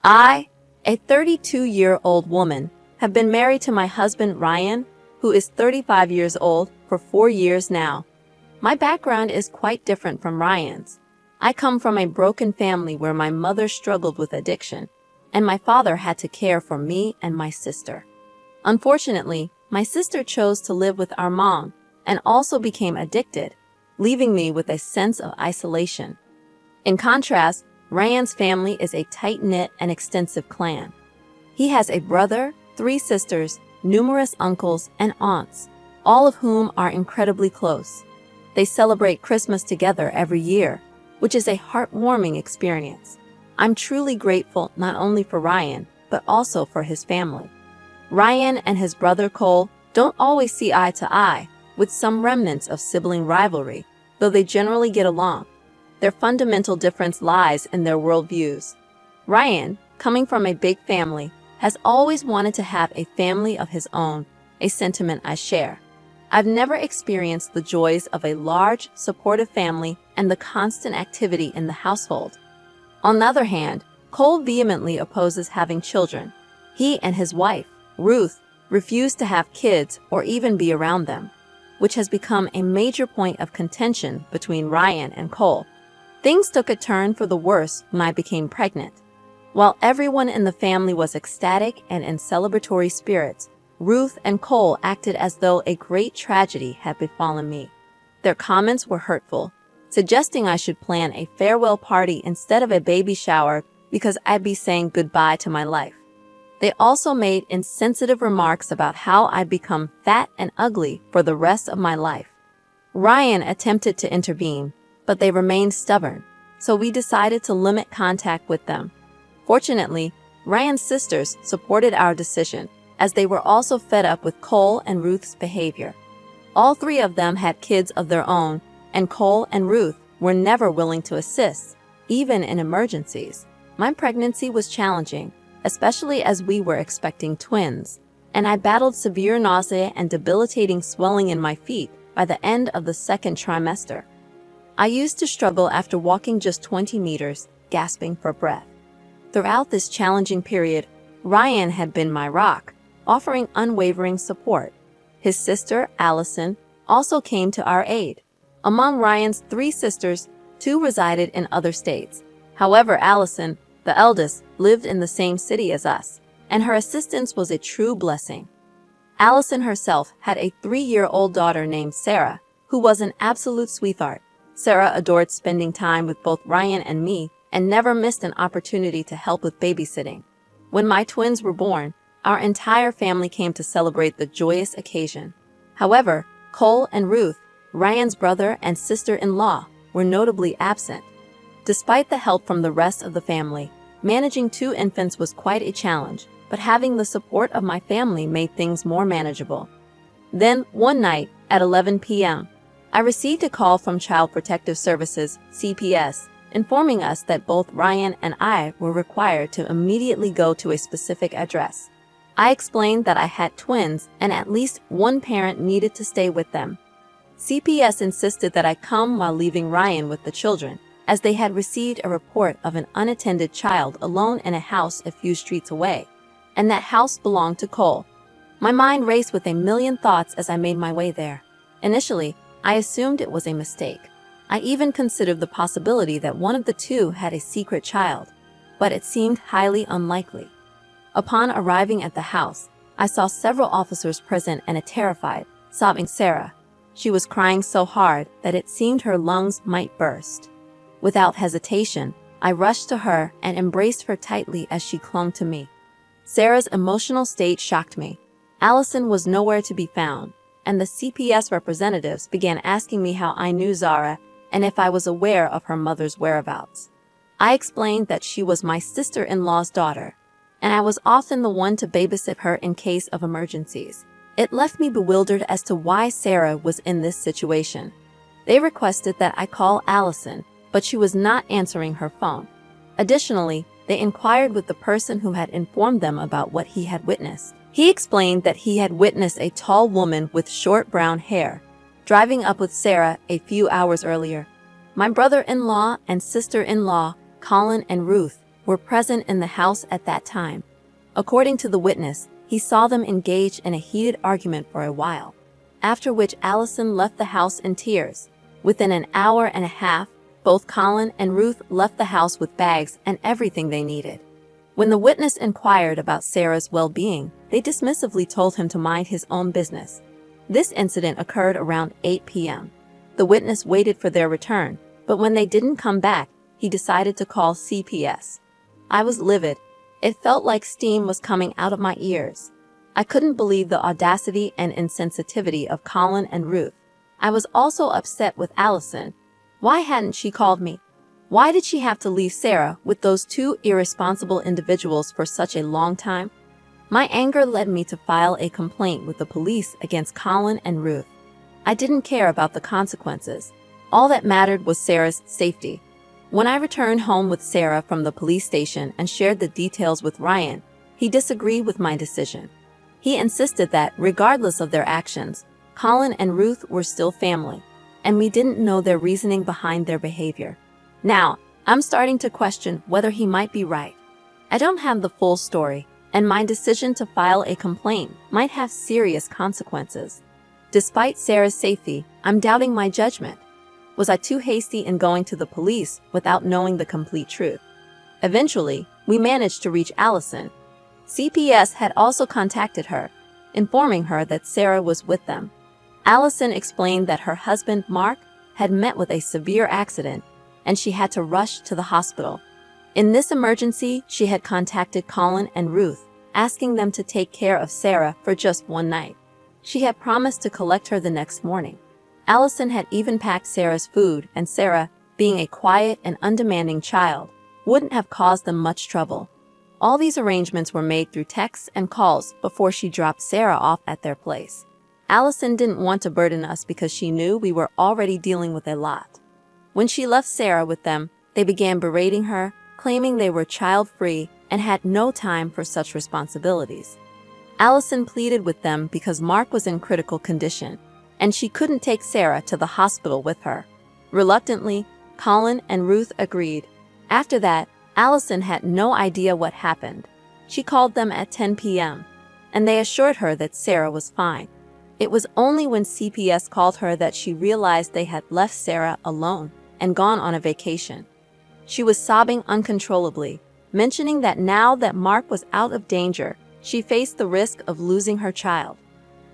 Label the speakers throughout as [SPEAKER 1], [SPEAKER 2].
[SPEAKER 1] I, a 32-year-old woman, have been married to my husband Ryan, who is 35 years old, for 4 years now. My background is quite different from Ryan's. I come from a broken family where my mother struggled with addiction, and my father had to care for me and my sister. Unfortunately, my sister chose to live with our mom and also became addicted, leaving me with a sense of isolation. In contrast, Ryan's family is a tight-knit and extensive clan. He has a brother, 3 sisters, numerous uncles and aunts, all of whom are incredibly close. They celebrate Christmas together every year, which is a heartwarming experience. I'm truly grateful not only for Ryan, but also for his family. Ryan and his brother Cole don't always see eye to eye, with some remnants of sibling rivalry, though they generally get along. Their fundamental difference lies in their worldviews. Ryan, coming from a big family, has always wanted to have a family of his own, a sentiment I share. I've never experienced the joys of a large, supportive family and the constant activity in the household. On the other hand, Cole vehemently opposes having children. He and his wife, Ruth, refuse to have kids or even be around them, which has become a major point of contention between Ryan and Cole. Things took a turn for the worse when I became pregnant. While everyone in the family was ecstatic and in celebratory spirits, Ruth and Cole acted as though a great tragedy had befallen me. Their comments were hurtful, suggesting I should plan a farewell party instead of a baby shower because I'd be saying goodbye to my life. They also made insensitive remarks about how I'd become fat and ugly for the rest of my life. Ryan attempted to intervene, but they remained stubborn, so we decided to limit contact with them. Fortunately, Ryan's sisters supported our decision, as they were also fed up with Cole and Ruth's behavior. All 3 of them had kids of their own, and Cole and Ruth were never willing to assist, even in emergencies. My pregnancy was challenging, especially as we were expecting twins, and I battled severe nausea and debilitating swelling in my feet by the end of the 2nd trimester. I used to struggle after walking just 20 meters, gasping for breath. Throughout this challenging period, Ryan had been my rock, offering unwavering support. His sister, Allison, also came to our aid. Among Ryan's 3 sisters, 2 resided in other states. However, Allison, the eldest, lived in the same city as us, and her assistance was a true blessing. Allison herself had a 3-year-old daughter named Sarah, who was an absolute sweetheart. Sarah adored spending time with both Ryan and me and never missed an opportunity to help with babysitting. When my twins were born, our entire family came to celebrate the joyous occasion. However, Cole and Ruth, Ryan's brother and sister-in-law, were notably absent. Despite the help from the rest of the family, managing 2 infants was quite a challenge, but having the support of my family made things more manageable. Then, one night, at 11 p.m., I received a call from Child Protective Services, CPS, informing us that both Ryan and I were required to immediately go to a specific address. I explained that I had twins and at least one parent needed to stay with them. CPS insisted that I come while leaving Ryan with the children, as they had received a report of an unattended child alone in a house a few streets away, and that house belonged to Cole. My mind raced with a million thoughts as I made my way there. Initially, I assumed it was a mistake. I even considered the possibility that one of the 2 had a secret child, but it seemed highly unlikely. Upon arriving at the house, I saw several officers present and a terrified, sobbing Sarah. She was crying so hard that it seemed her lungs might burst. Without hesitation, I rushed to her and embraced her tightly as she clung to me. Sarah's emotional state shocked me. Allison was nowhere to be found, and the CPS representatives began asking me how I knew Zara and if I was aware of her mother's whereabouts. I explained that she was my sister-in-law's daughter, and I was often the one to babysit her in case of emergencies. It left me bewildered as to why Sarah was in this situation. They requested that I call Allison, but she was not answering her phone. Additionally, they inquired with the person who had informed them about what he had witnessed. He explained that he had witnessed a tall woman with short brown hair driving up with Sarah a few hours earlier. My brother-in-law and sister-in-law, Colin and Ruth, were present in the house at that time. According to the witness, he saw them engage in a heated argument for a while, after which Allison left the house in tears. Within an hour and a half, both Colin and Ruth left the house with bags and everything they needed. When the witness inquired about Sarah's well-being, they dismissively told him to mind his own business. This incident occurred around 8 p.m. The witness waited for their return, but when they didn't come back, he decided to call CPS. I was livid. It felt like steam was coming out of my ears. I couldn't believe the audacity and insensitivity of Colin and Ruth. I was also upset with Allison. Why hadn't she called me? Why did she have to leave Sarah with those two irresponsible individuals for such a long time? My anger led me to file a complaint with the police against Colin and Ruth. I didn't care about the consequences. All that mattered was Sarah's safety. When I returned home with Sarah from the police station and shared the details with Ryan, he disagreed with my decision. He insisted that, regardless of their actions, Colin and Ruth were still family, and we didn't know their reasoning behind their behavior. Now, I'm starting to question whether he might be right. I don't have the full story, and my decision to file a complaint might have serious consequences. Despite Sarah's safety, I'm doubting my judgment. Was I too hasty in going to the police without knowing the complete truth? Eventually, we managed to reach Allison. CPS had also contacted her, informing her that Sarah was with them. Allison explained that her husband, Mark, had met with a severe accident, and she had to rush to the hospital. In this emergency, she had contacted Colin and Ruth, asking them to take care of Sarah for just one night. She had promised to collect her the next morning. Allison had even packed Sarah's food, and Sarah, being a quiet and undemanding child, wouldn't have caused them much trouble. All these arrangements were made through texts and calls before she dropped Sarah off at their place. Allison didn't want to burden us because she knew we were already dealing with a lot. When she left Sarah with them, they began berating her, claiming they were child-free and had no time for such responsibilities. Allison pleaded with them because Mark was in critical condition, and she couldn't take Sarah to the hospital with her. Reluctantly, Colin and Ruth agreed. After that, Allison had no idea what happened. She called them at 10 p.m., and they assured her that Sarah was fine. It was only when CPS called her that she realized they had left Sarah alone and gone on a vacation. She was sobbing uncontrollably, mentioning that now that Mark was out of danger, she faced the risk of losing her child.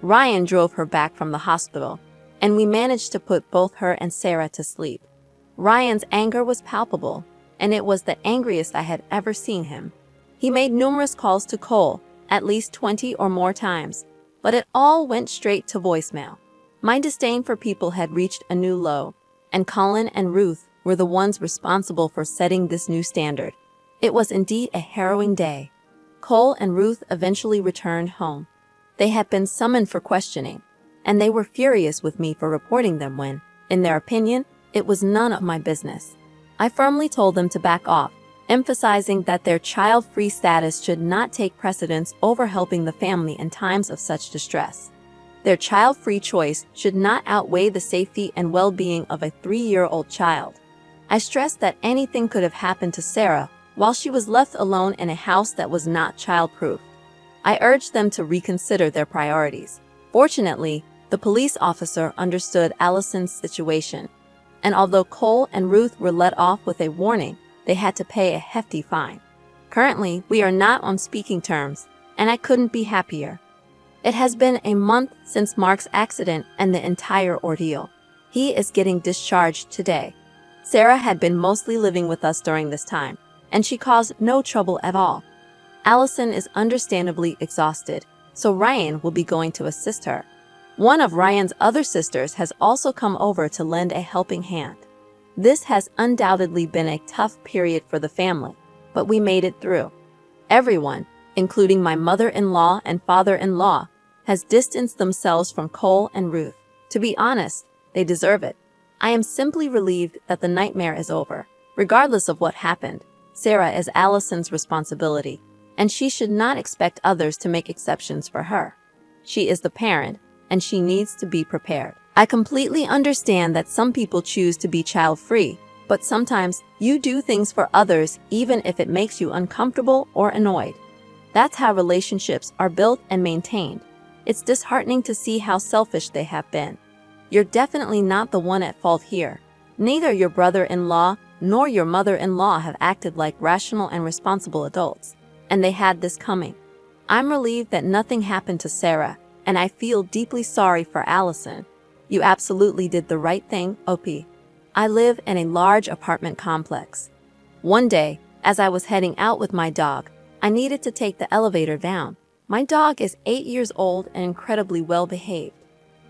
[SPEAKER 1] Ryan drove her back from the hospital, and we managed to put both her and Sarah to sleep. Ryan's anger was palpable, and it was the angriest I had ever seen him. He made numerous calls to Cole, at least 20 or more times, but it all went straight to voicemail. My disdain for people had reached a new low, and Colin and Ruth were the ones responsible for setting this new standard. It was indeed a harrowing day. Cole and Ruth eventually returned home. They had been summoned for questioning, and they were furious with me for reporting them when, in their opinion, it was none of my business. I firmly told them to back off, emphasizing that their child-free status should not take precedence over helping the family in times of such distress. Their child-free choice should not outweigh the safety and well-being of a 3-year-old child. I stressed that anything could have happened to Sarah while she was left alone in a house that was not child-proof. I urged them to reconsider their priorities. Fortunately, the police officer understood Allison's situation, and although Cole and Ruth were let off with a warning, they had to pay a hefty fine. Currently, we are not on speaking terms, and I couldn't be happier. It has been a month since Mark's accident and the entire ordeal. He is getting discharged today. Sarah had been mostly living with us during this time, and she caused no trouble at all. Allison is understandably exhausted, so Ryan will be going to assist her. One of Ryan's other sisters has also come over to lend a helping hand. This has undoubtedly been a tough period for the family, but we made it through. Everyone, including my mother-in-law and father-in-law, has distanced themselves from Cole and Ruth. To be honest, they deserve it. I am simply relieved that the nightmare is over. Regardless of what happened, Sarah is Allison's responsibility, and she should not expect others to make exceptions for her. She is the parent, and she needs to be prepared. I completely understand that some people choose to be child-free, But sometimes you do things for others even if it makes you uncomfortable or annoyed. That's how relationships are built and maintained. It's disheartening to see how selfish they have been. You're definitely not the one at fault here. Neither your brother-in-law nor your mother-in-law have acted like rational and responsible adults, and they had this coming. I'm relieved that nothing happened to Sarah, and I feel deeply sorry for Allison. You absolutely did the right thing, OP. I live in a large apartment complex. One day, as I was heading out with my dog, I needed to take the elevator down. My dog is 8 years old and incredibly well-behaved.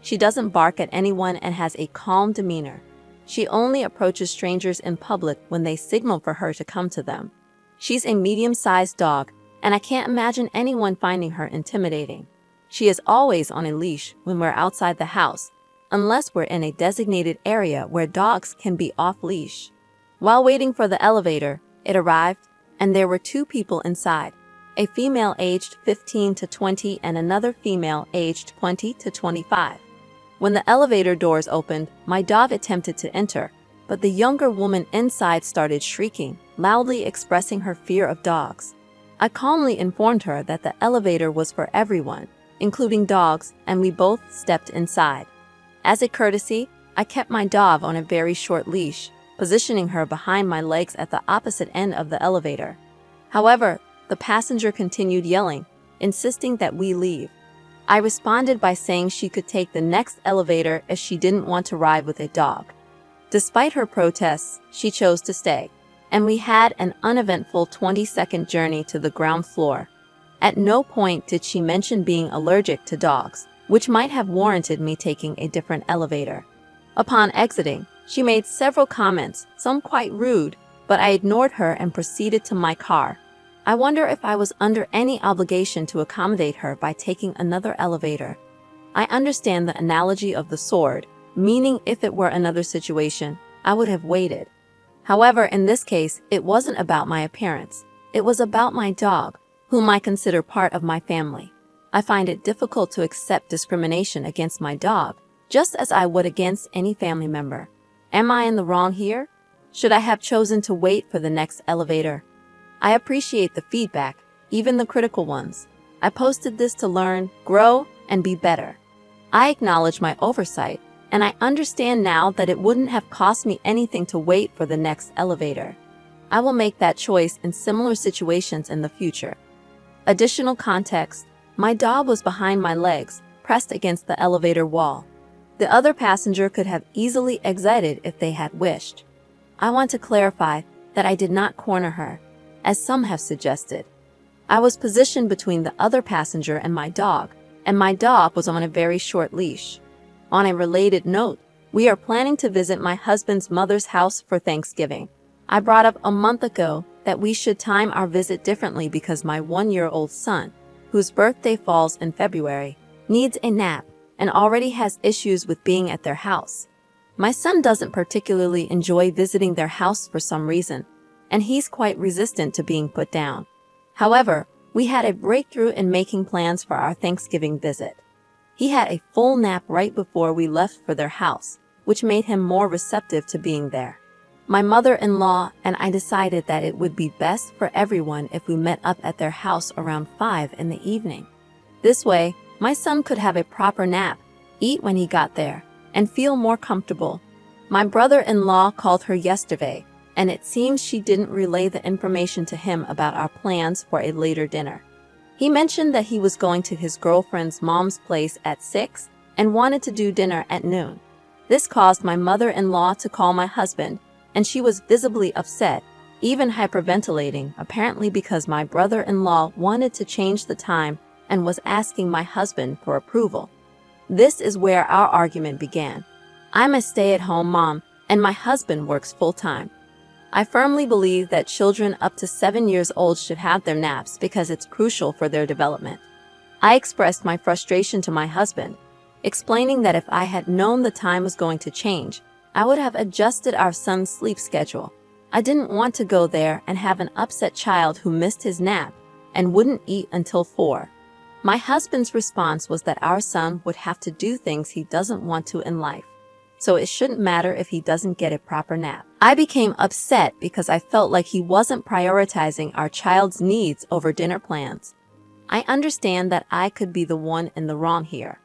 [SPEAKER 1] She doesn't bark at anyone and has a calm demeanor. She only approaches strangers in public when they signal for her to come to them. She's a medium-sized dog, and I can't imagine anyone finding her intimidating. She is always on a leash when we're outside the house, unless we're in a designated area where dogs can be off-leash. While waiting for the elevator, it arrived, and there were 2 people inside, a female aged 15 to 20 and another female aged 20 to 25. When the elevator doors opened, my dog attempted to enter, but the younger woman inside started shrieking, loudly expressing her fear of dogs. I calmly informed her that the elevator was for everyone, including dogs, and we both stepped inside. As a courtesy, I kept my dog on a very short leash, positioning her behind my legs at the opposite end of the elevator. However, the passenger continued yelling, insisting that we leave. I responded by saying she could take the next elevator if she didn't want to ride with a dog. Despite her protests, she chose to stay, and we had an uneventful 20-second journey to the ground floor. At no point did she mention being allergic to dogs, which might have warranted me taking a different elevator. Upon exiting, she made several comments, some quite rude, but I ignored her and proceeded to my car. I wonder if I was under any obligation to accommodate her by taking another elevator. I understand the analogy of the sword, meaning if it were another situation, I would have waited. However, in this case, it wasn't about my appearance. It was about my dog, whom I consider part of my family. I find it difficult to accept discrimination against my dog, just as I would against any family member. Am I in the wrong here? Should I have chosen to wait for the next elevator? I appreciate the feedback, even the critical ones. I posted this to learn, grow, and be better. I acknowledge my oversight, and I understand now that it wouldn't have cost me anything to wait for the next elevator. I will make that choice in similar situations in the future. Additional context: my dog was behind my legs, pressed against the elevator wall. The other passenger could have easily exited if they had wished. I want to clarify that I did not corner her, as some have suggested. I was positioned between the other passenger and my dog was on a very short leash. On a related note, we are planning to visit my husband's mother's house for Thanksgiving. I brought up a month ago that we should time our visit differently because my 1-year-old son, whose birthday falls in February, needs a nap and already has issues with being at their house. My son doesn't particularly enjoy visiting their house for some reason, and he's quite resistant to being put down. However, we had a breakthrough in making plans for our Thanksgiving visit. He had a full nap right before we left for their house, which made him more receptive to being there. My mother-in-law and I decided that it would be best for everyone if we met up at their house around 5 in the evening. This way, my son could have a proper nap, eat when he got there, and feel more comfortable. My brother-in-law called her yesterday, and it seems she didn't relay the information to him about our plans for a later dinner. He mentioned that he was going to his girlfriend's mom's place at 6 and wanted to do dinner at noon. This caused my mother-in-law to call my husband, and she was visibly upset, even hyperventilating, apparently because my brother-in-law wanted to change the time and was asking my husband for approval. This is where our argument began. I'm a stay-at-home mom, and my husband works full-time. I firmly believe that children up to 7 years old should have their naps because it's crucial for their development. I expressed my frustration to my husband, explaining that if I had known the time was going to change, I would have adjusted our son's sleep schedule. I didn't want to go there and have an upset child who missed his nap and wouldn't eat until 4. My husband's response was that our son would have to do things he doesn't want to in life. so it shouldn't matter if he doesn't get a proper nap. I became upset because I felt like he wasn't prioritizing our child's needs over dinner plans. I understand that I could be the one in the wrong here,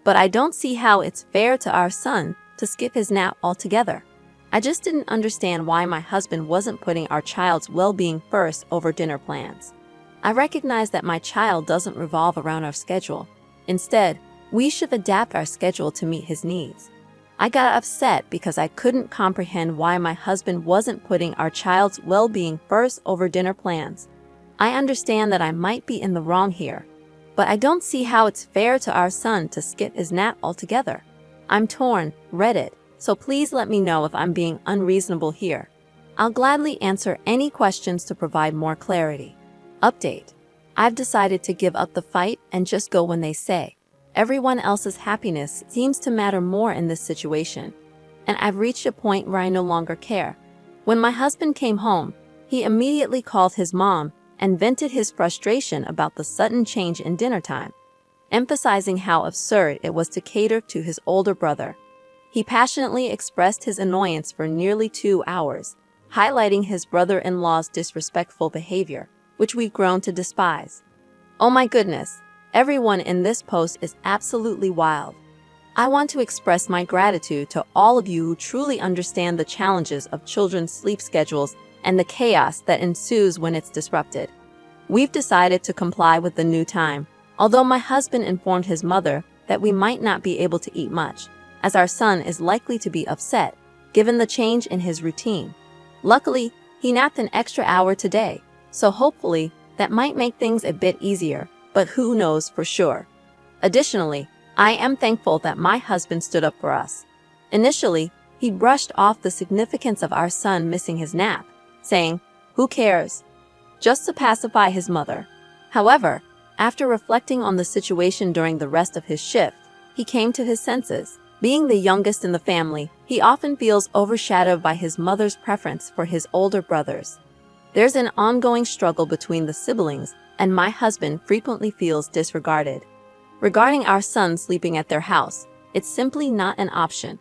[SPEAKER 1] but I don't see how it's fair to our son to skip his nap altogether. I just didn't understand why my husband wasn't putting our child's well-being first over dinner plans. I recognize that my child doesn't revolve around our schedule. Instead, we should adapt our schedule to meet his needs. I got upset because I couldn't comprehend why my husband wasn't putting our child's well-being first over dinner plans. I understand that I might be in the wrong here, but I don't see how it's fair to our son to skip his nap altogether. I'm torn, Reddit, so please let me know if I'm being unreasonable here. I'll gladly answer any questions to provide more clarity. Update. I've decided to give up the fight and just go when they say. Everyone else's happiness seems to matter more in this situation, and I've reached a point where I no longer care. When my husband came home, he immediately called his mom and vented his frustration about the sudden change in dinner time, emphasizing how absurd it was to cater to his older brother. He passionately expressed his annoyance for nearly 2 hours, highlighting his brother-in-law's disrespectful behavior, which we've grown to despise. Oh my goodness, everyone in this post is absolutely wild. I want to express my gratitude to all of you who truly understand the challenges of children's sleep schedules and the chaos that ensues when it's disrupted. We've decided to comply with the new time, although my husband informed his mother that we might not be able to eat much, as our son is likely to be upset, given the change in his routine. Luckily, he napped an extra hour today, so hopefully that might make things a bit easier, but who knows for sure. Additionally, I am thankful that my husband stood up for us. Initially, he brushed off the significance of our son missing his nap, saying, "Who cares?" just to pacify his mother. However, after reflecting on the situation during the rest of his shift, he came to his senses. Being the youngest in the family, he often feels overshadowed by his mother's preference for his older brothers. There's an ongoing struggle between the siblings, and my husband frequently feels disregarded. Regarding our son sleeping at their house, it's simply not an option.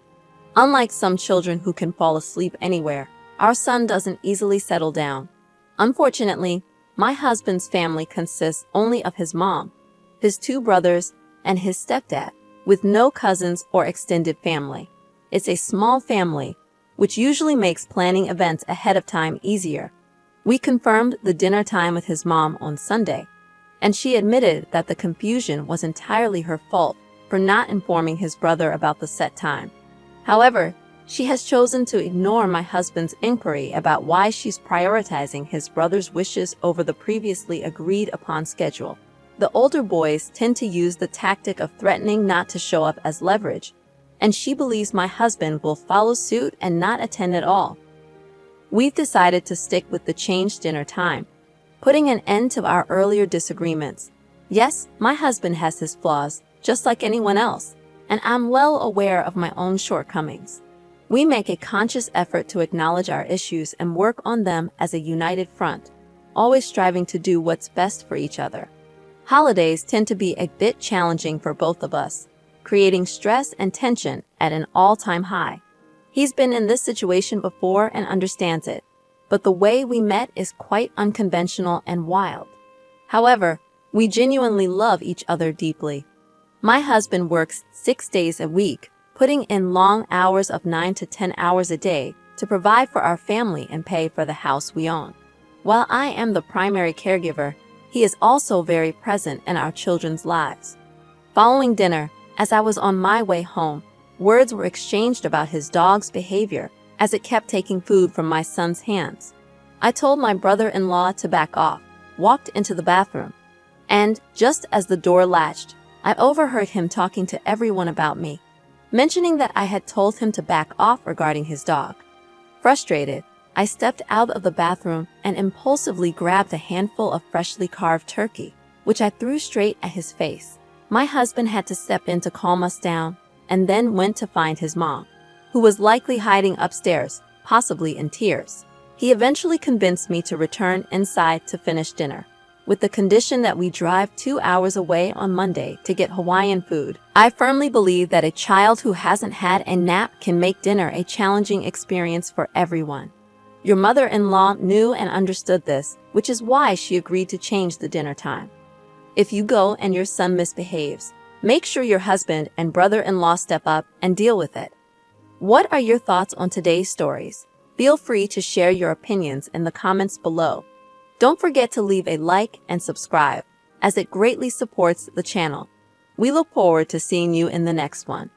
[SPEAKER 1] Unlike some children who can fall asleep anywhere, our son doesn't easily settle down. Unfortunately, my husband's family consists only of his mom, his 2 brothers, and his stepdad, with no cousins or extended family. It's a small family, which usually makes planning events ahead of time easier. We confirmed the dinner time with his mom on Sunday, and she admitted that the confusion was entirely her fault for not informing his brother about the set time. However, she has chosen to ignore my husband's inquiry about why she's prioritizing his brother's wishes over the previously agreed upon schedule. The older boys tend to use the tactic of threatening not to show up as leverage, and she believes my husband will follow suit and not attend at all. We've decided to stick with the changed dinner time, putting an end to our earlier disagreements. Yes, my husband has his flaws, just like anyone else, and I'm well aware of my own shortcomings. We make a conscious effort to acknowledge our issues and work on them as a united front, always striving to do what's best for each other. Holidays tend to be a bit challenging for both of us, creating stress and tension at an all-time high. He's been in this situation before and understands it, but the way we met is quite unconventional and wild. However, we genuinely love each other deeply. My husband works 6 days a week, putting in long hours of 9 to 10 hours a day to provide for our family and pay for the house we own. While I am the primary caregiver, he is also very present in our children's lives. Following dinner, as I was on my way home, words were exchanged about his dog's behavior as it kept taking food from my son's hands. I told my brother-in-law to back off, walked into the bathroom, and just as the door latched, I overheard him talking to everyone about me, mentioning that I had told him to back off regarding his dog. Frustrated, I stepped out of the bathroom and impulsively grabbed a handful of freshly carved turkey, which I threw straight at his face. My husband had to step in to calm us down, and then went to find his mom, who was likely hiding upstairs, possibly in tears. He eventually convinced me to return inside to finish dinner. with the condition that we drive 2 hours away on Monday to get Hawaiian food. I firmly believe that a child who hasn't had a nap can make dinner a challenging experience for everyone. Your mother-in-law knew and understood this, which is why she agreed to change the dinner time. If you go and your son misbehaves, make sure your husband and brother-in-law step up and deal with it. What are your thoughts on today's stories? Feel free to share your opinions in the comments below. Don't forget to leave a like and subscribe, as it greatly supports the channel. We look forward to seeing you in the next one.